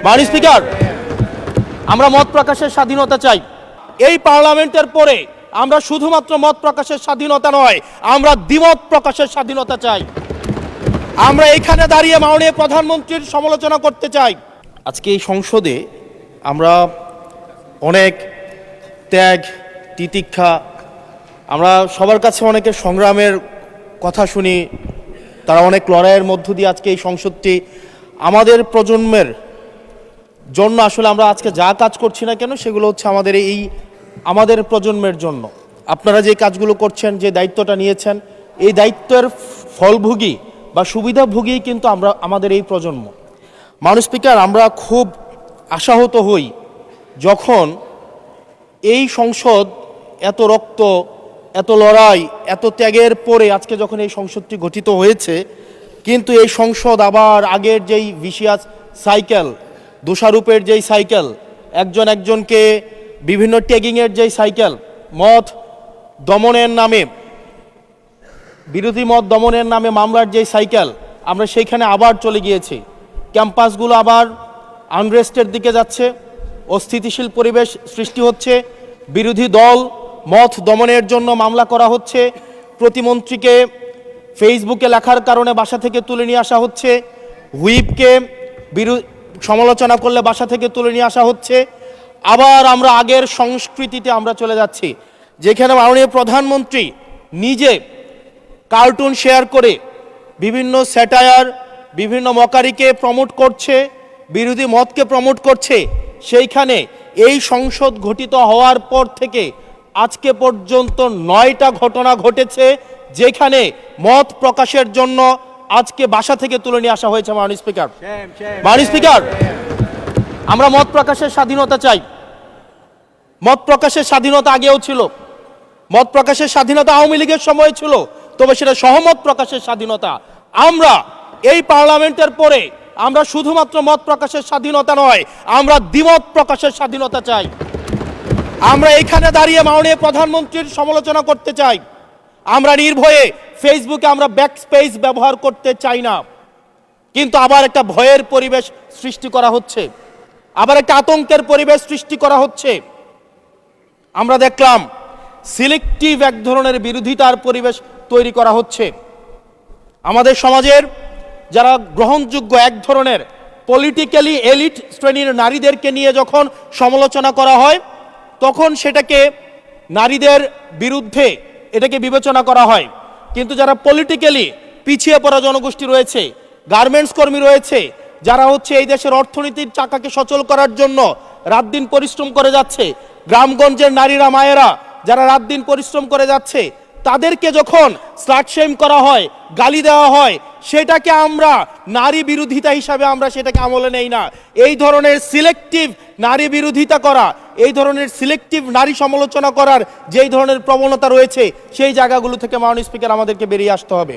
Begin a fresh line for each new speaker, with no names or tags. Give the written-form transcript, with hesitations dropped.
মাননীয় স্পিকার, আমরা মত প্রকাশের স্বাধীনতা চাই। এই পার্লামেন্টের পরে আমরা শুধুমাত্র মত প্রকাশের স্বাধীনতা নয়, আমরা দ্বিমত প্রকাশের স্বাধীনতা চাই। আমরা এখানে দাঁড়িয়ে মাননীয় প্রধানমন্ত্রীর সমালোচনা করতে চাই। আজকে এই সংসদে আমরা অনেক ত্যাগ তিতিক্ষা, আমরা সবার কাছে অনেকের সংগ্রামের কথা শুনি, তারা অনেক লড়াইয়ের মধ্য দিয়ে আজকে এই সংসদটি আমাদের প্রজন্মের জন্য, আসলে আমরা আজকে যা কাজ করছি না কেন সেগুলো হচ্ছে আমাদের প্রজন্মের জন্য। আপনারা যে কাজগুলো করছেন, যে দায়িত্বটা নিয়েছেন, এই দায়িত্বের ফলভোগী বা সুবিধাভোগী কিন্তু আমাদের এই প্রজন্ম। মাননীয় স্পিকার, আমরা খুব আশাহত হই যখন এই সংসদ এত রক্ত, এত লড়াই, এত ত্যাগের পরে আজকে যখন এই সংসদটি গঠিত হয়েছে, কিন্তু এই সংসদ আবার আগের যেই ভিশিয়াস সাইকেল, দোষারোপের যেই সাইকেল, একজনকে বিভিন্ন ট্যাগিংয়ের যেই সাইকেল, মত দমনের নামে, বিরোধী মত দমনের নামে মামলার যেই সাইকেল, আমরা সেইখানে আবার চলে গিয়েছি। ক্যাম্পাসগুলো আবার আনরেস্টের দিকে যাচ্ছে, অস্থিতিশীল পরিবেশ সৃষ্টি হচ্ছে, বিরোধী দল মত দমনের জন্য মামলা করা হচ্ছে, প্রতিমন্ত্রীকে ফেসবুকে লেখার কারণে বাসা থেকে তুলে নিয়ে আসা হচ্ছে, হুইপকে সমালোচনা করলে বাসা থেকে তুলে নিয়ে আসা হচ্ছে। আবার আমরা আগের সংস্কৃতিতে আমরা চলে যাচ্ছি, যেখানে মাননীয় প্রধানমন্ত্রী নিজে কার্টুন শেয়ার করে বিভিন্ন স্যাটায়ার, বিভিন্ন মকারিকে প্রমোট করছে, বিরোধী মতকে প্রমোট করছে। সেইখানে এই সংসদ গঠিত হওয়ার পর থেকে আজকে পর্যন্ত 9টা ঘটনা ঘটেছে যেখানে মত প্রকাশের জন্য আজকে বাসা থেকে তুলে নিয়ে আসা হয়েছে। মাননীয় স্পিকার, আমরা মত প্রকাশের স্বাধীনতা চাই। মত প্রকাশের স্বাধীনতা আগেও ছিল, মত প্রকাশের স্বাধীনতা আওয়ামী লীগের সময় ছিল, তবে সেটা সহমত প্রকাশের স্বাধীনতা। আমরা এই পার্লামেন্টের পরে আমরা শুধুমাত্র মত প্রকাশের স্বাধীনতা নয়, আমরা দ্বিমত প্রকাশের স্বাধীনতা চাই। আমরা এখানে দাঁড়িয়ে মাননীয় প্রধানমন্ত্রীর সমালোচনা করতে চাই। আমরা নির্ভয়ে ফেসবুকে আমরা ব্যাকস্পেস ব্যবহার করতে চাই না, কিন্তু আবার একটা ভয়ের পরিবেশ সৃষ্টি করা হচ্ছে, আবার একটা আতঙ্কের পরিবেশ সৃষ্টি করা হচ্ছে। আমরা দেখলাম সিলেক্টিভ এক ধরনের বিরোধিতার পরিবেশ তৈরি করা হচ্ছে। আমাদের সমাজের যারা গ্রহণযোগ্য এক ধরনের পলিটিক্যালি এলিট শ্রেণীর নারীদেরকে নিয়ে যখন সমালোচনা করা হয়, তখন সেটাকে নারীদের বিরুদ্ধে এটাকে বিবেচনা করা হয়। কিন্তু যারা পলিটিক্যালি পিছিয়ে পড়া জনগোষ্ঠী রয়েছে, গার্মেন্টস কর্মী রয়েছে, যারা হচ্ছে এই দেশের অর্থনীতির চাকাকে সচল করার জন্য রাত দিন পরিশ্রম করে যাচ্ছে, গ্রামগঞ্জের নারীরা, মায়েরা যারা রাত দিন পরিশ্রম করে যাচ্ছে, তাদেরকে যখন স্লাট শেম করা হয়, গালি দেওয়া হয়, সেটাকে আমরা নারী বিরোধিতা হিসাবে আমরা সেটাকে আমলে নেই না। এই ধরনের সিলেক্টিভ নারী বিরোধিতা করা, এই ধরনের সিলেক্টিভ নারী সমালোচনা করার যেই ধরনের প্রবণতা রয়েছে, সেই জায়গাগুলো থেকে মাননীয় স্পিকার আমাদেরকে বেরিয়ে আসতে হবে।